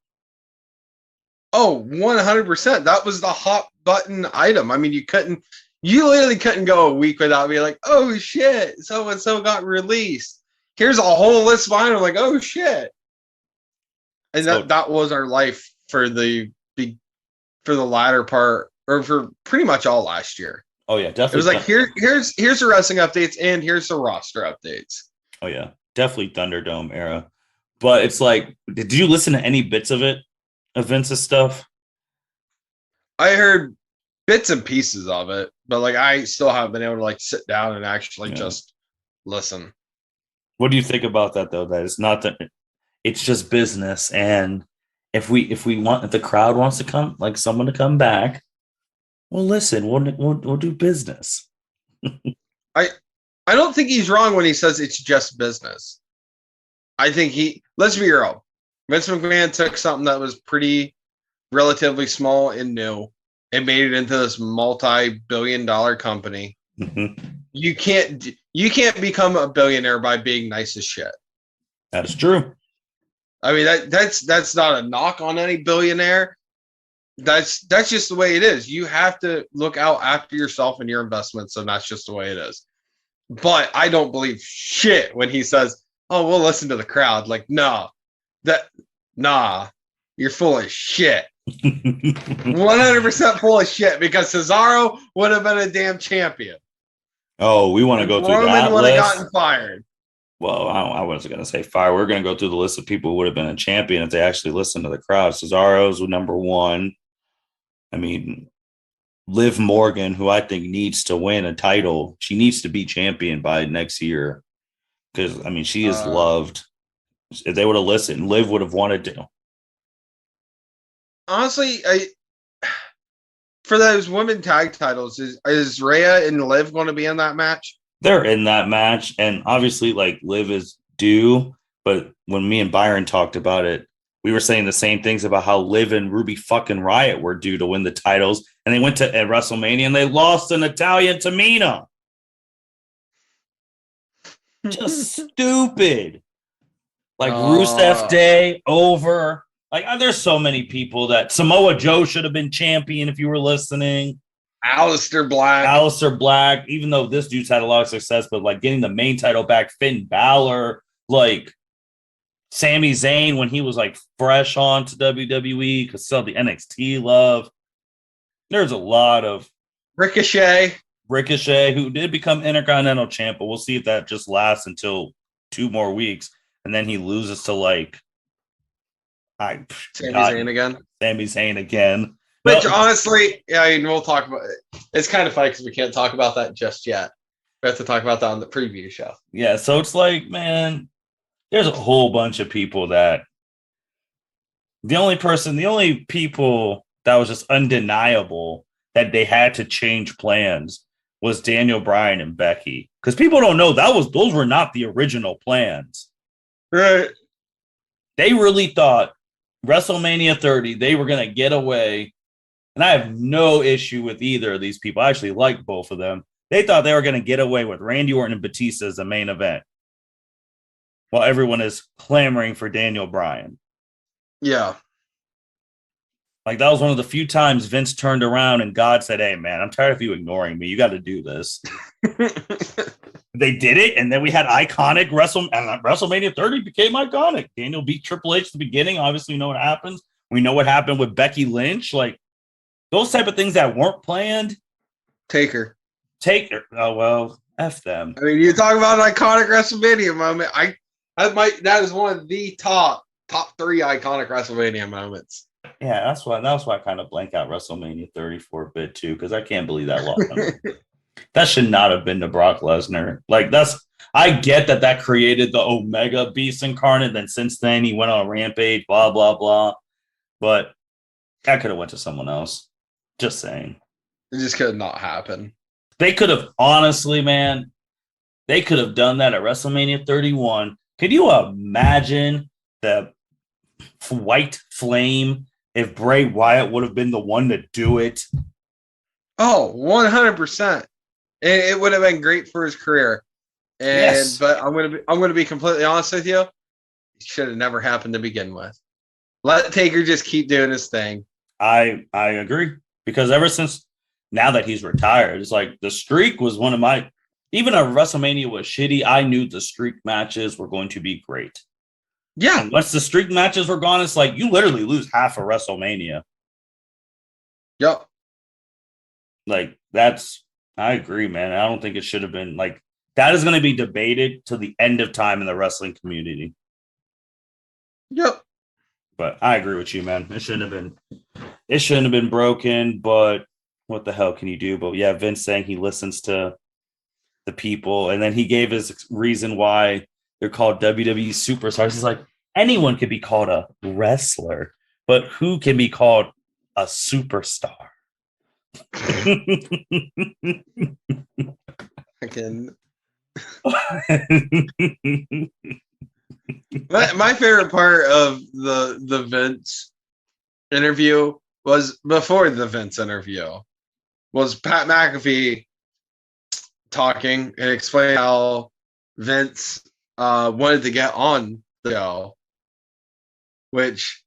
Oh, 100%. That was the hot button item. I mean, you literally couldn't go a week without being like, oh shit, so-and-so got released. Here's a whole list behind them, like, oh shit. And that was our life for the latter part, or for pretty much all last year. Oh yeah, definitely. It was like here's the wrestling updates and here's the roster updates. Oh yeah, definitely Thunderdome era. But it's like, did you listen to any bits of it, of Vince's stuff? I heard bits and pieces of it, but like I still haven't been able to like sit down and actually just listen. What do you think about that though? That it's not that it's just business, and if the crowd wants to come, like someone to come back, well, listen, we'll do business. I don't think he's wrong when he says it's just business. I think let's be real. Vince McMahon took something that was pretty relatively small and new and made it into this multi-billion-dollar company. Mm-hmm. You can't become a billionaire by being nice as shit. That is true. I mean, that's not a knock on any billionaire. That's just the way it is. You have to look out after yourself and your investments, and that's just the way it is. But I don't believe shit when he says, "Oh, we'll listen to the crowd." Like, nah, you're full of shit. 100% full of shit, because Cesaro would have been a damn champion. Oh, we want to go through Roman that would have list? gotten fired. Well, I wasn't going to say fire. We're going to go through the list of people who would have been a champion if they actually listened to the crowd. Cesaro's number one. I mean, Liv Morgan, who I think needs to win a title. She needs to be champion by next year because, I mean, she is loved. If they would have listened, Liv would have wanted to. Honestly, for those women tag titles, is Rhea and Liv going to be in that match? They're in that match, and obviously, like, Liv is due. But when me and Byron talked about it, we were saying the same things about how Liv and Ruby fucking Riott were due to win the titles, and they went to at WrestleMania and they lost an Italian Tamina. Just stupid. Like Rusev Day over. Like, there's so many people that Samoa Joe should have been champion if you were listening. Aleister Black, even though this dude's had a lot of success, but like getting the main title back, Finn Balor, like Sami Zayn when he was like fresh on to WWE because still the NXT love. There's a lot of Ricochet, who did become Intercontinental champ, but we'll see if that just lasts until 2 more weeks, and then he loses to like Sami Zayn again. Which honestly, I mean, we'll talk about it. It's kind of funny because we can't talk about that just yet. We have to talk about that on the preview show. Yeah, so it's like, man, there's a whole bunch of people that the only people that was just undeniable that they had to change plans was Daniel Bryan and Becky. Because people don't know those were not the original plans. Right. They really thought WrestleMania 30, they were going to get away. And I have no issue with either of these people. I actually like both of them. They thought they were going to get away with Randy Orton and Batista as the main event, while everyone is clamoring for Daniel Bryan. Yeah. Like, that was one of the few times Vince turned around and God said, "Hey, man, I'm tired of you ignoring me. You got to do this." They did it, and then we had iconic WrestleMania 30 became iconic. Daniel beat Triple H at the beginning. Obviously, we know what happens. We know what happened with Becky Lynch. Like, those type of things that weren't planned. Taker. Oh, well, F them. I mean, you talk about an iconic WrestleMania moment. That is one of the top 3 iconic WrestleMania moments. Yeah, that's why I kind of blank out WrestleMania 30 for a bit too, because I can't believe that lost. That should not have been to Brock Lesnar. Like, I get that created the Omega Beast incarnate. Then since then he went on a rampage, blah blah blah. But that could have went to someone else. Just saying. It just could not happen. They could have, honestly, man, they could have done that at WrestleMania 31. Could you imagine the white flame if Bray Wyatt would have been the one to do it? Oh, 100%. It would have been great for his career. Yes. But I'm gonna be completely honest with you. It should have never happened to begin with. Let Taker just keep doing his thing. I agree. Because ever since now that he's retired, it's like the streak was one of my, even if WrestleMania was shitty, I knew the streak matches were going to be great. Yeah. And once the streak matches were gone, it's like you literally lose half of WrestleMania. Yep. Like, I agree, man. I don't think it should have been like that is going to be debated till the end of time in the wrestling community. Yep. But I agree with you, man. It shouldn't have been broken, but what the hell can you do? But yeah, Vince saying he listens to the people, and then he gave his reason why they're called WWE superstars. He's like, anyone could be called a wrestler, but who can be called a superstar? Again. My favorite part of the Vince interview was before the Vince interview was Pat McAfee talking and explaining how Vince wanted to get on the show, which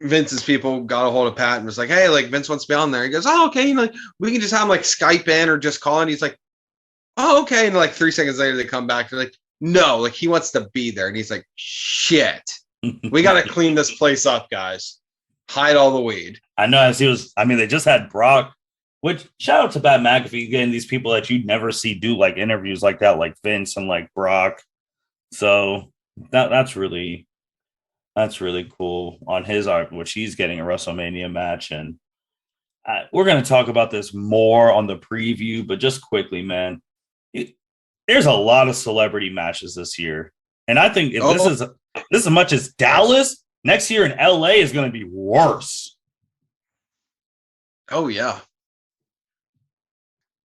Vince's people got a hold of Pat and was like, "Hey, like Vince wants to be on there." He goes, "Oh, okay, we can just have him like Skype in or just call in." He's like, "Oh, okay." And like 3 seconds later, they come back. They're like, "No, like he wants to be there." And he's like, "Shit, we got to clean this place up, guys. Hide all the weed." I know. They just had Brock. Which shout out to Pat McAfee getting these people that you'd never see do like interviews like that, like Vince and like Brock. So that's really cool on his art, which he's getting a WrestleMania match. And we're going to talk about this more on the preview, but just quickly, man, there's a lot of celebrity matches this year. And I think if this is as much as Dallas, next year in LA is going to be worse. Oh, yeah.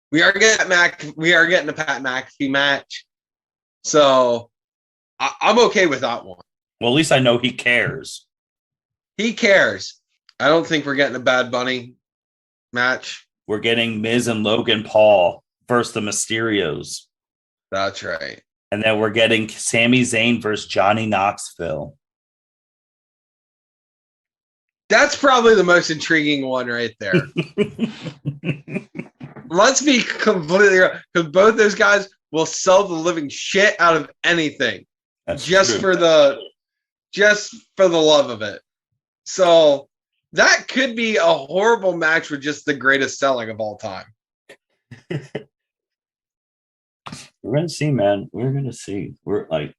We are getting a Pat McAfee match. So I'm okay with that one. Well, at least I know he cares. He cares. I don't think we're getting a Bad Bunny match. We're getting Miz and Logan Paul versus the Mysterios. That's right. And then we're getting Sami Zayn versus Johnny Knoxville. That's probably the most intriguing one right there. Let's be completely real, because both those guys will sell the living shit out of anything. That's just true. for the love of it. So that could be a horrible match with just the greatest selling of all time. We're gonna see, man. We're gonna see. We're like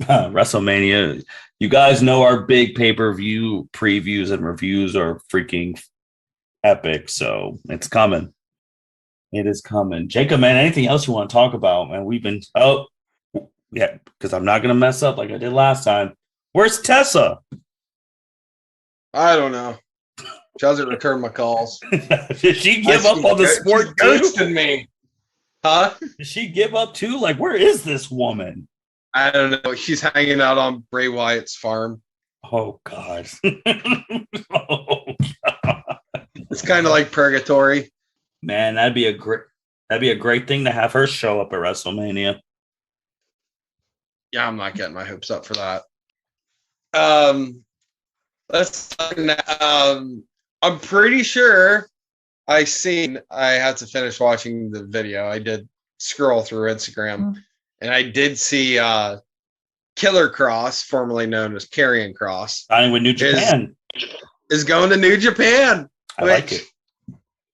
WrestleMania. You guys know our big pay-per-view previews and reviews are freaking epic. So it's coming. It is coming. Jacob, man, anything else you want to talk about? Man, we've been yeah, because I'm not gonna mess up like I did last time. Where's Tessa? I don't know. She hasn't returned my calls. Did she give up on the sport too? Ghosting me. Huh? Did she give up too? Like, where is this woman? I don't know. She's hanging out on Bray Wyatt's farm. Oh God. Oh, God. It's kind of like purgatory. Man, that'd be a great thing to have her show up at WrestleMania. Yeah, I'm not getting my hopes up for that. Let's talk now. I'm pretty sure I had to finish watching the video. I did scroll through Instagram and I did see Killer Cross, formerly known as Karrion Kross, signing with New Japan. Is going to New Japan. I like it.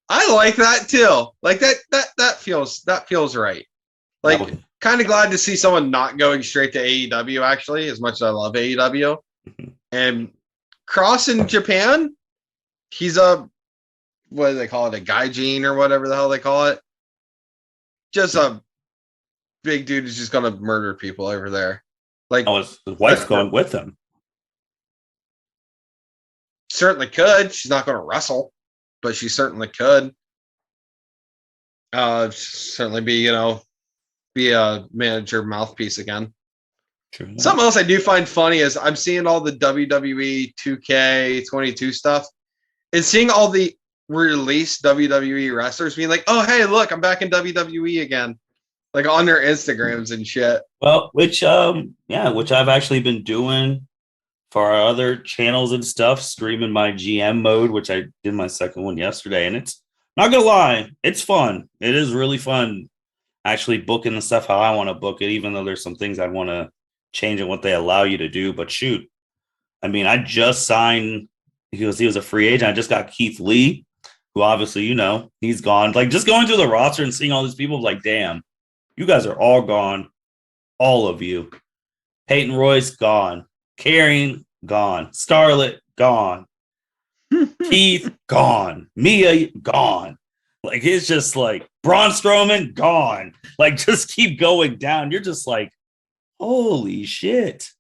I like that too. Like that feels right. Like kind of glad to see someone not going straight to AEW, actually, as much as I love AEW. And Cross in Japan, he's what do they call it? A gaijin or whatever the hell they call it. Just a big dude who's just going to murder people over there. Like, his wife's going with him. Certainly could. She's not going to wrestle, but she certainly could. Certainly be a manager mouthpiece again. True. Something else I do find funny is I'm seeing all the WWE 2K22 stuff and seeing all the released WWE wrestlers being like, "Oh, hey, look, I'm back in WWE again," like on their Instagrams and shit. Well, which I've actually been doing for our other channels and stuff, streaming my GM mode, which I did my second one yesterday, and it's not gonna lie, it's fun. It is really fun actually booking the stuff how I want to book it, even though there's some things I want to change in what they allow you to do. But shoot, I mean, I just signed because he was a free agent. I just got Keith Lee, who obviously, he's gone. Like just going through the roster and seeing all these people, like, damn, you guys are all gone. All of you. Peyton Royce gone. Karrion gone. Scarlett gone. Keith gone. Mia gone. Like it's just like Braun Strowman gone. Like just keep going down. You're just like, holy shit.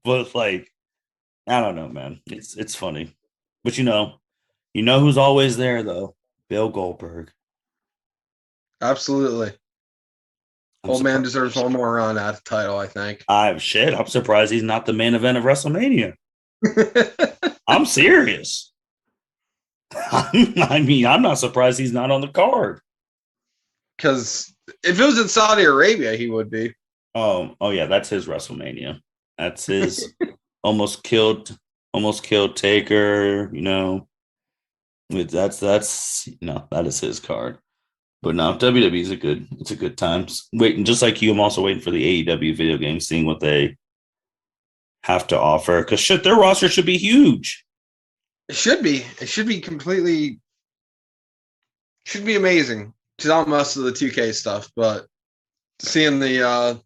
But like, I don't know, man. It's funny. But you know who's always there though? Bill Goldberg. Absolutely. Old man deserves one more run at the title, I think. I'm surprised he's not the main event of WrestleMania. I'm serious. I mean, I'm not surprised he's not on the card. Because if it was in Saudi Arabia, he would be. Oh yeah, that's his WrestleMania. That's his almost killed Taker. You know, that's that is his card. But no, WWE is it's a good time. Waiting, just like you, I'm also waiting for the AEW video game, seeing what they have to offer. Because their roster should be huge. It should be. It should be amazing. It's not most of the 2K stuff, but seeing the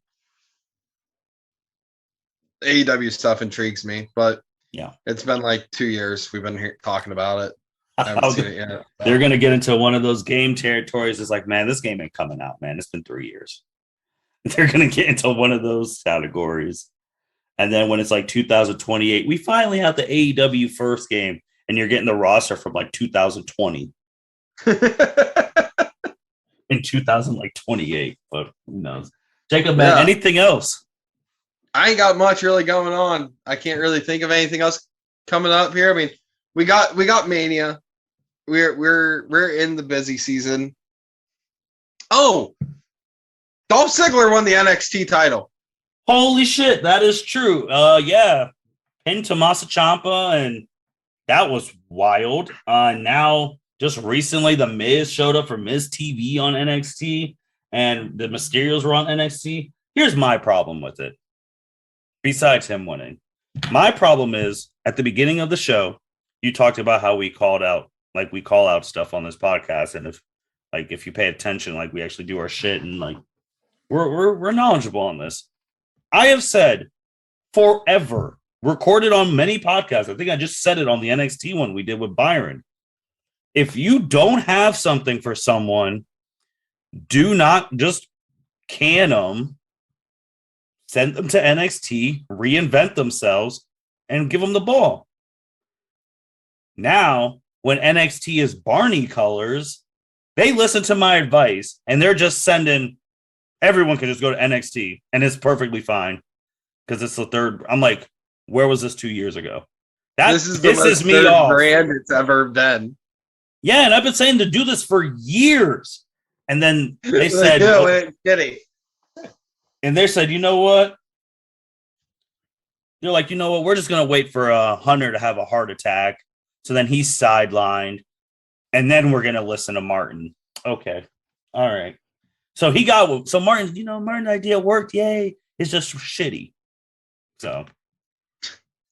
AEW stuff intrigues me. But yeah, it's been like 2 years we've been here talking about it. I haven't seen it yet. They're going to get into one of those game territories. It's like, man, this game ain't coming out, man. It's been 3 years. They're going to get into one of those categories. And then when it's like 2028, we finally have the AEW first game, and you're getting the roster from like 2020. In 2028, but who knows? Jacob, man, anything else? I ain't got much really going on. I can't really think of anything else coming up here. I mean, we got Mania. We're in the busy season. Oh, Dolph Ziggler won the NXT title. Holy shit, that is true. Yeah, pinned Tommaso Ciampa, and that was wild. Now, just recently, The Miz showed up for Miz TV on NXT, and the Mysterios were on NXT. Here's my problem with it. Besides him winning, my problem is at the beginning of the show, you talked about how we call out stuff on this podcast, and if you pay attention, like we actually do our shit, and like we're knowledgeable on this. I have said forever, recorded on many podcasts. I think I just said it on the NXT one we did with Byron. If you don't have something for someone, do not just can them, send them to NXT, reinvent themselves, and give them the ball. Now, when NXT is Barney colors, they listen to my advice, and they're just sending everyone can just go to NXT, and it's perfectly fine because it's the third. I'm like, where was this 2 years ago? This is the most me off. brand it's ever been. Yeah, and I've been saying to do this for years. And then they said, and they said, you know what? They're like, you know what? We're just going to wait for Hunter to have a heart attack. So then he's sidelined. And then we're going to listen to Martin. Okay. All right. So Martin, Martin's idea worked. Yay. It's just shitty. So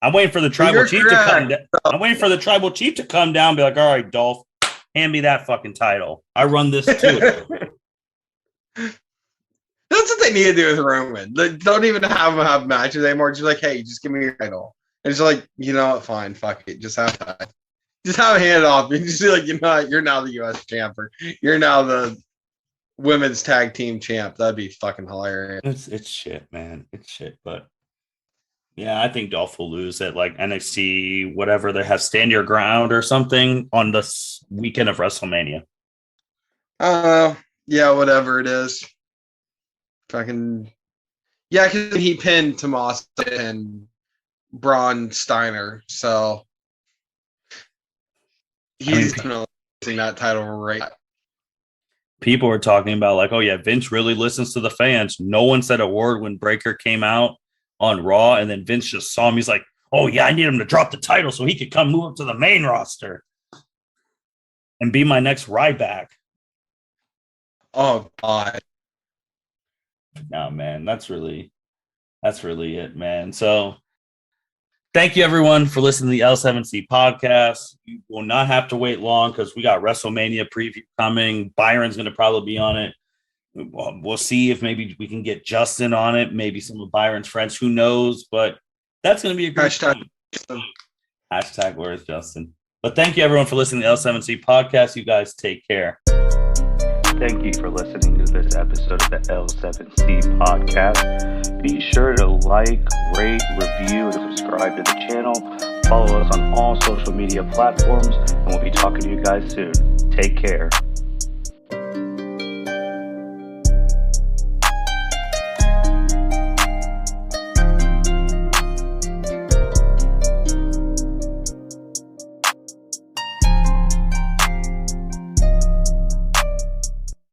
I'm waiting for the tribal chief to come down. I'm waiting for the tribal chief to come down and be like, all right, Dolph, hand me that fucking title. I run this too. That's what they need to do with Roman. They don't even have him have matches anymore. Just like, hey, just give me your title. And it's like, you know what? Fine, fuck it. Just have that. Just have a hand off. You just be like, you know what? You're now the U.S. champ. You're now the women's tag team champ. That'd be fucking hilarious. It's shit, man. It's shit. But yeah, I think Dolph will lose at like NXT, whatever. They have Stand Your Ground or something on the weekend of WrestleMania. Yeah, whatever it is. Fucking yeah, because he pinned Tommaso and Braun Steiner, so he's definitely losing that title right. People were talking about like, oh yeah, Vince really listens to the fans. No one said a word when Breakker came out on Raw, and then Vince just saw him. He's like, oh yeah, I need him to drop the title so he could come move up to the main roster and be my next Ryback. Oh God. No, man, that's really it, man. So thank you everyone for listening to the L7C podcast. You will not have to wait long because we got WrestleMania preview coming. Byron's going to probably be on it. We'll see if maybe we can get Justin on it, maybe some of Byron's friends, who knows, but that's going to be a great hashtag where's Justin. But thank you everyone for listening to the L7C podcast. You guys take care. Thank you for listening to this episode of the L7C podcast. Be sure to like, rate, review, and subscribe to the channel. Follow us on all social media platforms, and we'll be talking to you guys soon. Take care.